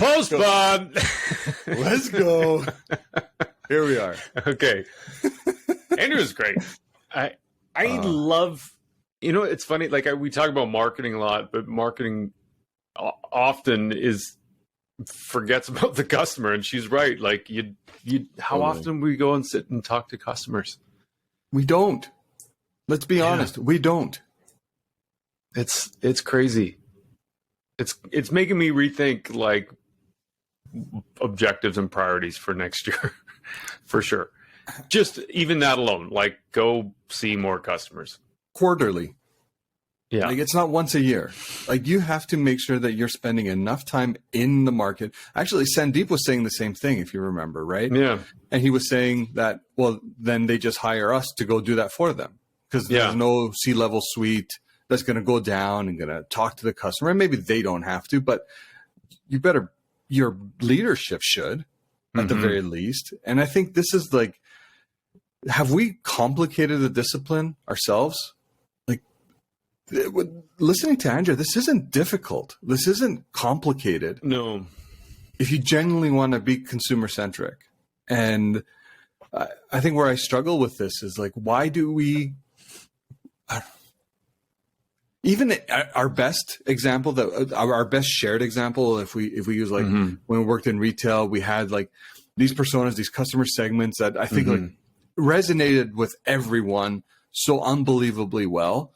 Postpone. Let's go. Here we are. Okay. Andrew's great. I love, it's funny. Like we talk about marketing a lot, but marketing often forgets about the customer. And she's right. Like how often we go and sit and talk to customers? We don't. Let's be honest. We don't. It's crazy. It's making me rethink like objectives and priorities for next year, for sure. Just even that alone, like go see more customers quarterly. Yeah, like it's not once a year. Like you have to make sure that you're spending enough time in the market. Actually, Sandeep was saying the same thing, if you remember, right? Yeah, and he was saying that then they just hire us to go do that for them because there's no C-level suite that's going to go down and going to talk to the customer. And maybe they don't have to, but your leadership should at the very least. And I think this is like, have we complicated the discipline ourselves? Like listening to Andrea, this isn't difficult. This isn't complicated. No. If you genuinely want to be consumer centric. And I think where I struggle with this is like, why do we, even our best example, our best shared example, if we use like when we worked in retail, we had like these personas, these customer segments that I think like resonated with everyone so unbelievably well.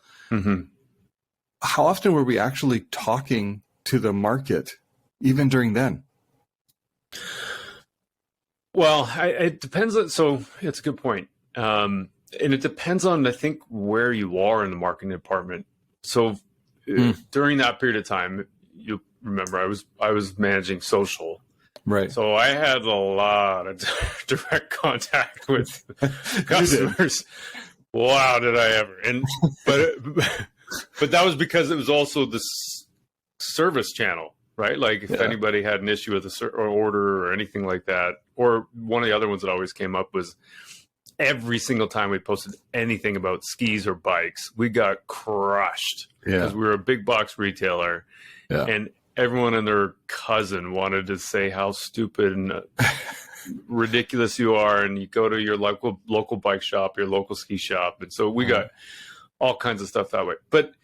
How often were we actually talking to the market, even during then? Well, it depends. So it's a good point. And it depends on, I think, where you are in the marketing department. So during that period of time, you remember I was managing social. Right. So I had a lot of direct contact with customers. Wow, did I ever. And but that was because it was also the service channel, right? Like if anybody had an issue with or order or anything like that, or one of the other ones that always came up was every single time we posted anything about skis or bikes, we got crushed because we were a big box retailer and everyone and their cousin wanted to say how stupid and ridiculous you are. And you go to your local bike shop, your local ski shop. And so we got all kinds of stuff that way. But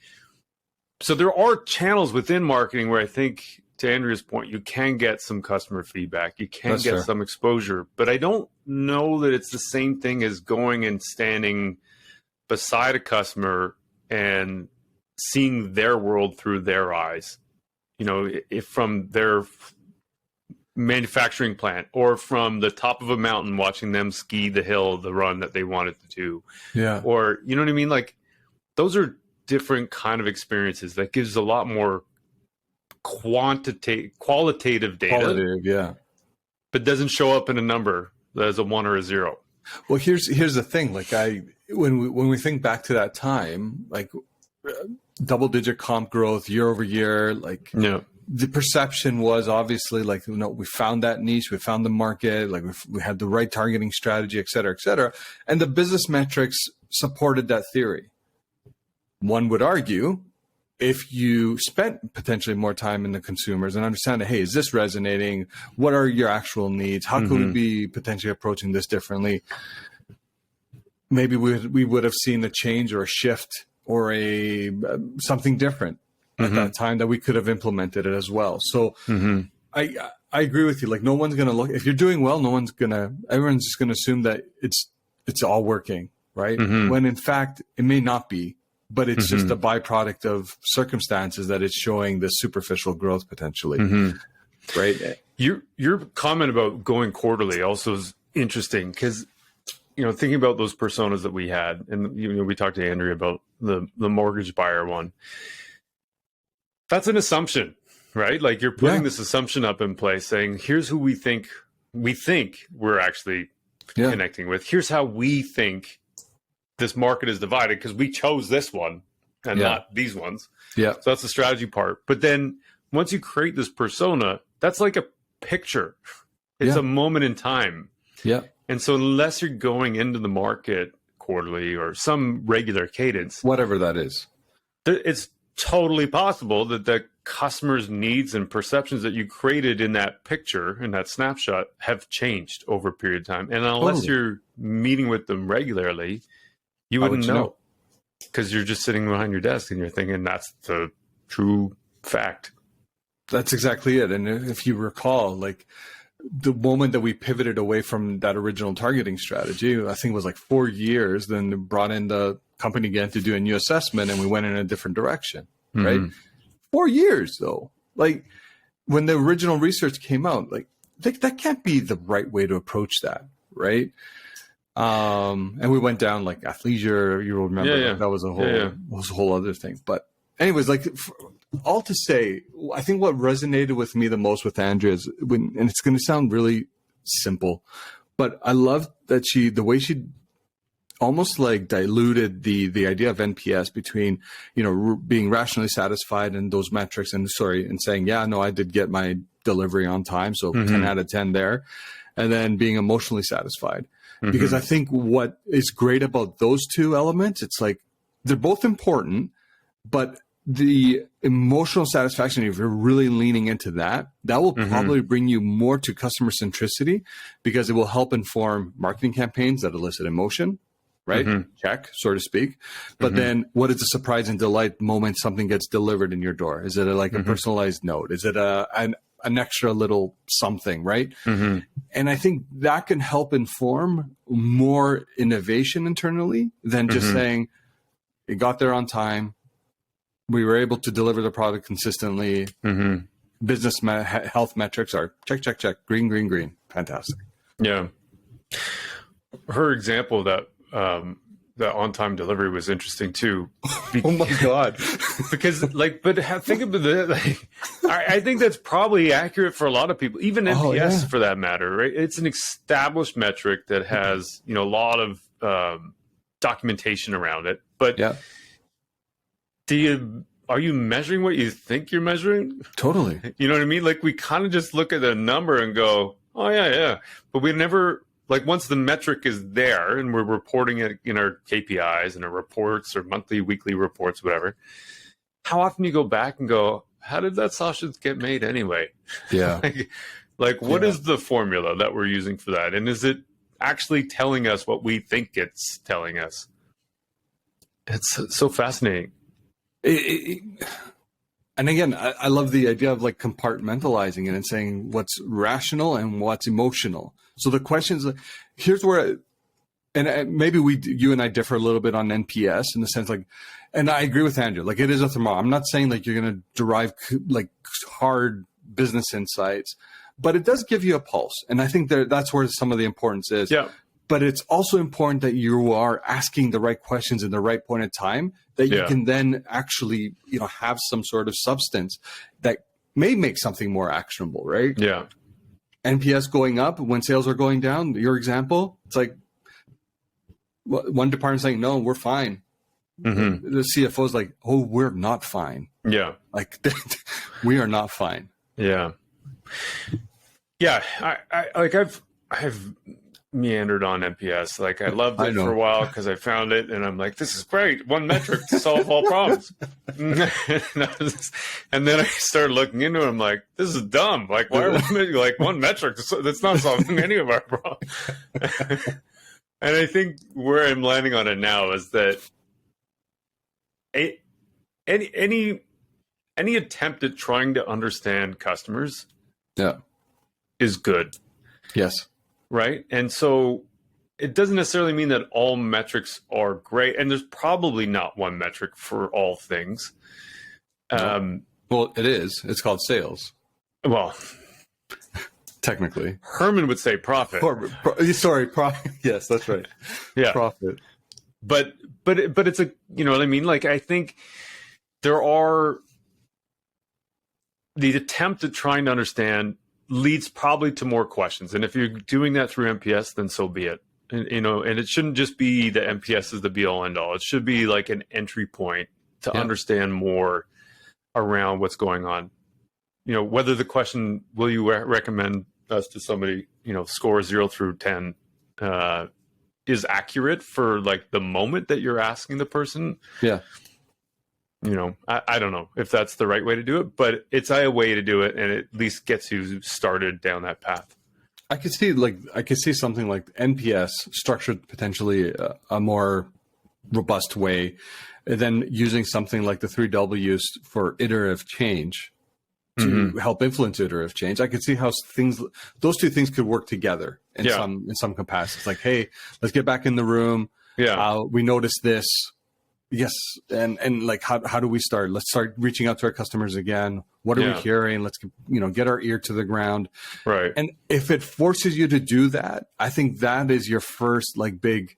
so there are channels within marketing where I think, to Andrea's point, you can get some customer feedback. You can get some exposure, but I don't know that it's the same thing as going and standing beside a customer and seeing their world through their eyes. If from their manufacturing plant or from the top of a mountain, watching them ski the run that they wanted to do. Yeah. Or, you know what I mean? Like those are different kind of experiences that gives a lot more qualitative data, but doesn't show up in a number as a 1 or a 0. Well, here's the thing. Like when we think back to that time, like double-digit comp growth year over year, like the perception was obviously like, we found that niche, we found the market, like we had the right targeting strategy, et cetera, and the business metrics supported that theory. One would argue, if you spent potentially more time in the consumers and understand that, hey, is this resonating? What are your actual needs? How could we be potentially approaching this differently? Maybe we would have seen a change or a shift or something different at that time that we could have implemented it as well. So I agree with you. Like no one's going to look, if you're doing well, everyone's just going to assume that it's all working, right? When in fact it may not be. But it's just a byproduct of circumstances that it's showing the superficial growth potentially, right? Your comment about going quarterly also is interesting because, thinking about those personas that we had, and we talked to Andrea about the mortgage buyer one. That's an assumption, right? Like you're putting this assumption up in place, saying, "Here's who we think we're actually connecting with. Here's how we think." This market is divided because we chose this one and not these ones. Yeah. So that's the strategy part. But then once you create this persona, that's like a picture. It's a moment in time. Yeah. And so unless you're going into the market quarterly or some regular cadence, whatever that is, it's totally possible that the customer's needs and perceptions that you created in that picture, in that snapshot, have changed over a period of time. And unless you're meeting with them regularly, you wouldn't know, because you're just sitting behind your desk and you're thinking that's the true fact. That's exactly it. And if you recall, like the moment that we pivoted away from that original targeting strategy, I think it was like 4 years, then brought in the company again to do a new assessment, and we went in a different direction, right? 4 years though. Like when the original research came out, like that can't be the right way to approach that, right? And we went down like athleisure, you remember, that was a whole other thing. But anyways, like all to say, I think what resonated with me the most with Andrea is and it's going to sound really simple, but I love that the way she almost like diluted the idea of NPS between, being rationally satisfied and those metrics and saying, yeah, no, I did get my delivery on time. So 10 out of 10 there. And then being emotionally satisfied. Because I think what is great about those two elements, it's like they're both important, but the emotional satisfaction, if you're really leaning into that will probably bring you more to customer centricity, because it will help inform marketing campaigns that elicit emotion, right? Check, so to speak. But then what is the surprise and delight moment something gets delivered in your door? Is it a personalized note? Is it an extra little something, right? And I think that can help inform more innovation internally than just saying, it got there on time. We were able to deliver the product consistently. Business health metrics are check, green, green, green. Fantastic. Yeah. Her example that on-time delivery was interesting too. Oh my God. Because think about it. I think that's probably accurate for a lot of people, even NPS for that matter, right? It's an established metric that has, a lot of documentation around it. But are you measuring what you think you're measuring? Totally. You know what I mean? Like we kind of just look at the number and go, oh yeah. But we never, like once the metric is there and we're reporting it in our KPIs and our reports or monthly, weekly reports, whatever, how often you go back and go, how did that sausage get made anyway? Yeah. What is the formula that we're using for that? And is it actually telling us what we think it's telling us? It's so fascinating. And again, I love the idea of like compartmentalizing it and saying what's rational and what's emotional. So the questions, here's where, and maybe you and I differ a little bit on NPS in the sense and I agree with Andrew, like it is a thermometer. I'm not saying like you're going to derive like hard business insights, but it does give you a pulse. And I think that's where some of the importance is. Yeah. But it's also important that you are asking the right questions in the right point of time, that you can then actually, have some sort of substance that may make something more actionable, right? Yeah. NPS going up when sales are going down, your example, it's like one department saying, no, we're fine. The CFO is like, oh, we're not fine. Yeah. Like we are not fine. Yeah. Yeah. I've meandered on NPS. Like I loved it for a while because I found it and I'm like, this is great. One metric to solve all problems. And then I started looking into it. I'm like, this is dumb. Like, why are we like one metric that's not solving any of our problems? And I think where I'm landing on it now is that any attempt at trying to understand customers is good. Yes. Right. And so it doesn't necessarily mean that all metrics are great. And there's probably not one metric for all things. Well, it is. It's called sales. Well, technically. Herman would say profit. Sorry, profit. Yes, that's right. Yeah. Profit. But it's you know what I mean? Like, I think there are the attempt at trying to understand leads probably to more questions. And if you're doing that through NPS, then so be it. And, and it shouldn't just be that NPS is the be all end all. It should be like an entry point to understand more around what's going on. Whether the question, will you recommend us to somebody, score 0 through 10, is accurate for like the moment that you're asking the person. Yeah. I don't know if that's the right way to do it, but it's a way to do it, and it at least gets you started down that path. I could see something like NPS structured potentially a more robust way, and then using something like the 3 Ws for iterative change to help influence iterative change. I could see how those two things could work together in some capacities. Like, hey, let's get back in the room. Yeah, we noticed this. Yes, and like how do we start? Let's start reaching out to our customers again. What are we hearing? Let's get our ear to the ground. Right. And if it forces you to do that, I think that is your first like big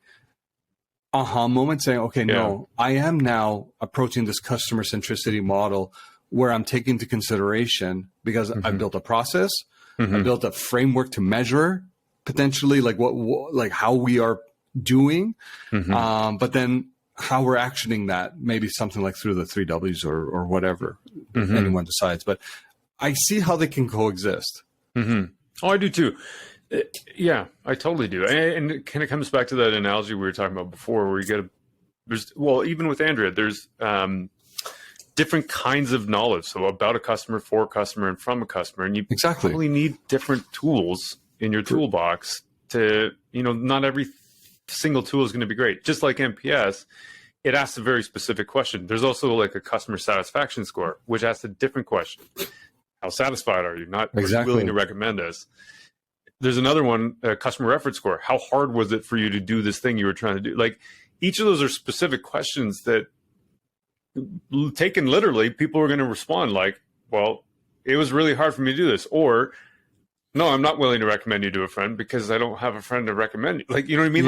aha moment, saying, okay, no, I am now approaching this customer centricity model where I'm taking into consideration, because I've built a process, I built a framework to measure potentially like like how we are doing, but then how we're actioning that, maybe something like through the 3 Ws or whatever anyone decides. But I see how they can coexist. Oh, I do too. Yeah, I totally do. And it kind of comes back to that analogy we were talking about before, where even with Andrea, there's different kinds of knowledge. So about a customer, for a customer, and from a customer. And you probably need different tools in your toolbox to, not every single tool is going to be great. Just like NPS, it asks a very specific question. There's also like a customer satisfaction score, which asks a different question. How satisfied are you? Not are you willing to recommend us. There's another one, a customer reference score. How hard was it for you to do this thing you were trying to do? Like, each of those are specific questions that, taken literally, people are going to respond like, well, it was really hard for me to do this. Or, no, I'm not willing to recommend you to a friend because I don't have a friend to recommend you. Like, you know what I mean?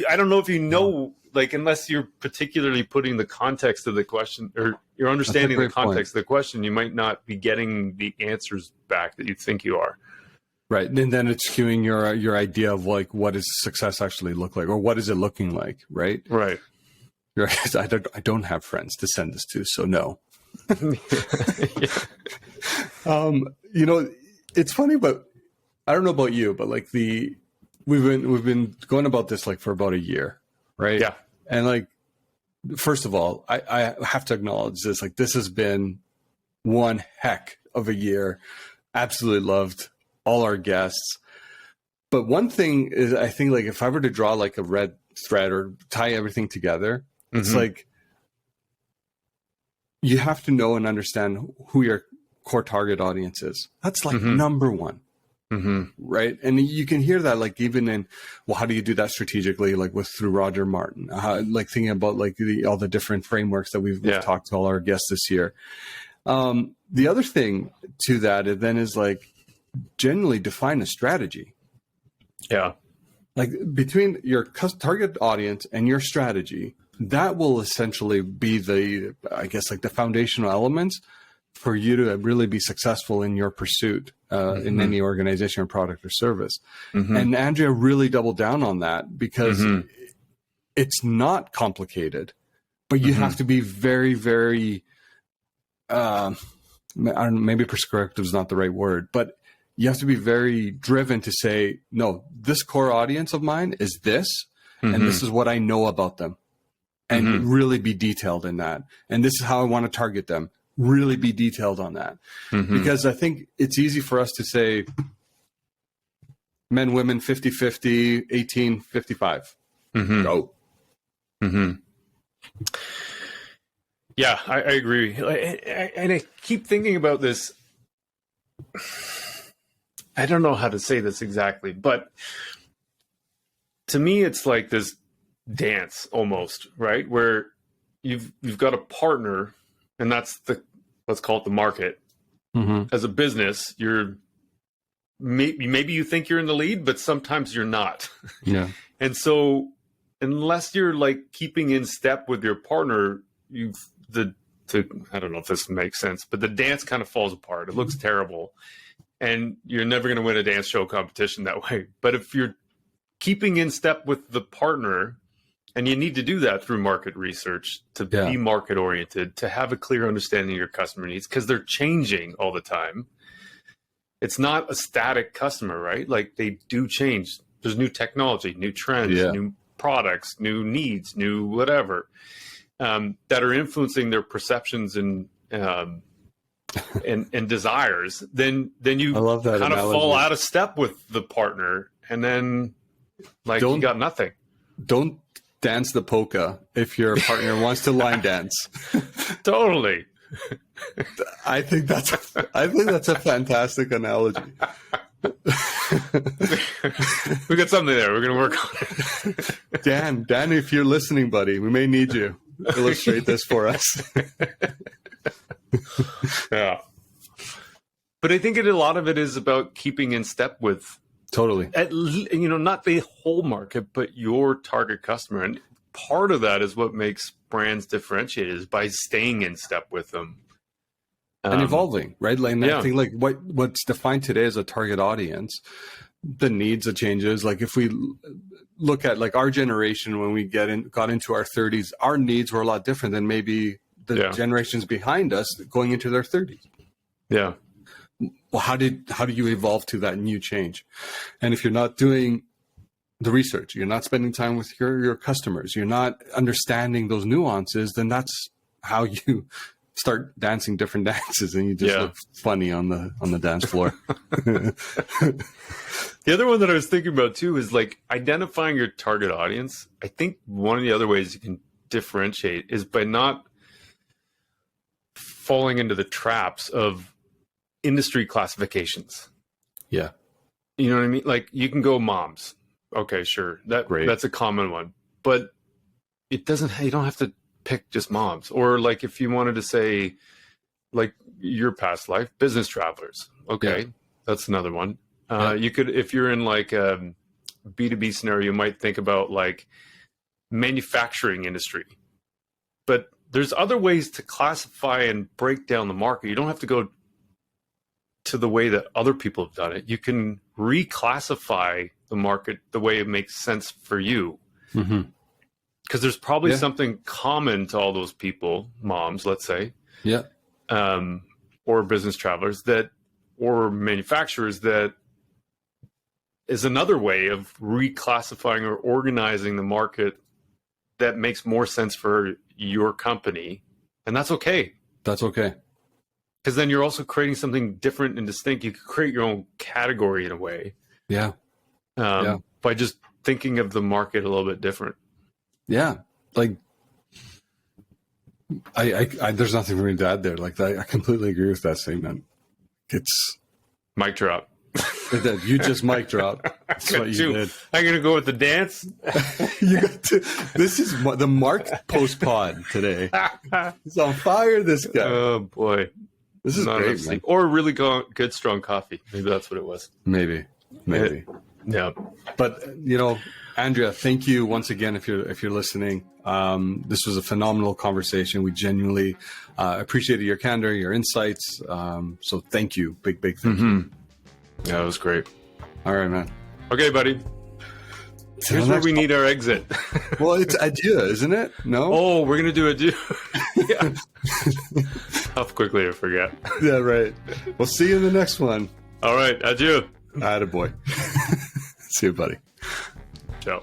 I don't know if like, unless you're particularly putting the context of the question, or you're understanding the context of the question, you might not be getting the answers back that you think you are. Right. And then it's skewing your idea of like, what does success actually look like, or what is it looking like? Right. Right. Right. I don't have friends to send this to, so no. It's funny, but I don't know about you, but like we've been going about this like for about a year, right? Yeah. And like, first of all, I have to acknowledge this. Like, this has been one heck of a year. Absolutely loved all our guests. But one thing is, I think like if I were to draw like a red thread or tie everything together, it's like you have to know and understand who your core target audience is. That's like number one. Right. And you can hear that like even in, well, how do you do that strategically? Like through Roger Martin, like thinking about like all the different frameworks that we've talked to all our guests this year. The other thing to that then is like generally define a strategy. Yeah. Like between your target audience and your strategy, that will essentially be the foundational elements for you to really be successful in your pursuit in any organization or product or service. And Andrea really doubled down on that because it's not complicated, but you have to be very, very, I don't know, maybe prescriptive is not the right word, but you have to be very driven to say, no, this core audience of mine is this, and this is what I know about them. And really be detailed in that. And this is how I want to target them. Really be detailed on that. Because I think it's easy for us to say men, women, 50-50, 18-55. Go. Yeah, I agree. And I keep thinking about this. I don't know how to say this exactly, but to me, it's like this dance almost, right? Where you've got a partner, and that's let's call it the market. As a business, you're maybe you think you're in the lead, but sometimes you're not. Yeah. And so unless you're like keeping in step with your partner, I don't know if this makes sense, but the dance kind of falls apart. It looks terrible. And you're never going to win a dance show competition that way. But if you're keeping in step with the partner, and you need to do that through market research to be market oriented, to have a clear understanding of your customer needs, because they're changing all the time. It's not a static customer, right? Like they do change. There's new technology, new trends, new products, new needs, new whatever. that are influencing their perceptions and desires, then you kind of fall out of step with the partner, and then you got nothing. Don't dance the polka if your partner wants to line dance. Totally. I think that's a fantastic analogy. We got something there. We're going to work on it. Dan, if you're listening, buddy, we may need you. Illustrate this for us. Yeah. But I think a lot of it is about keeping in step with totally, not the whole market, but your target customer. And part of that is what makes brands differentiated, is by staying in step with them. And evolving, right? I think what's defined today as a target audience, the needs of changes. Like if we look at our generation, when we got into our 30s, our needs were a lot different than maybe the generations behind us going into their 30s. Yeah. Well, how do you evolve to that new change? And if you're not doing the research, you're not spending time with your customers, you're not understanding those nuances, then that's how you start dancing different dances, and you just look funny on the dance floor. The other one that I was thinking about too is identifying your target audience. I think one of the other ways you can differentiate is by not falling into the traps of industry classifications. Yeah. You know what I mean? You can go moms. Okay, sure. That's a common one. But you don't have to pick just moms. Or if you wanted to say your past life, business travelers. Okay. That's another one. You could, if you're in a B2B scenario, you might think about manufacturing industry. But there's other ways to classify and break down the market. You don't have to go to the way that other people have done it. You can reclassify the market the way it makes sense for you. Mm-hmm. Because there's probably something common to all those people, moms, let's say, or business travelers or manufacturers, that is another way of reclassifying or organizing the market that makes more sense for your company. And that's okay. That's okay. Because then you're also creating something different and distinct. You could create your own category in a way. Yeah. By just thinking of the market a little bit different. Yeah. I there's nothing for me to add there. I completely agree with that statement. It's mic drop. You just mic drop. That's what you did. I'm going to go with the dance. This is the Marc post pod today. He's on fire, this guy. Oh, boy. This is great, man. Or really good, strong coffee. Maybe that's what it was. Maybe. Yeah. But, Andrea, thank you once again if you're listening. This was a phenomenal conversation. We genuinely appreciated your candor, your insights. So thank you. Big thank you. Yeah, it was great. All right, man. Okay, buddy. Here's where we need our exit. Well, it's adieu, isn't it? No? Oh, we're going to do adieu. Yeah. How quickly I forget. Yeah, right. We'll see you in the next one. All right. Adieu. Attaboy. See you, buddy. Ciao.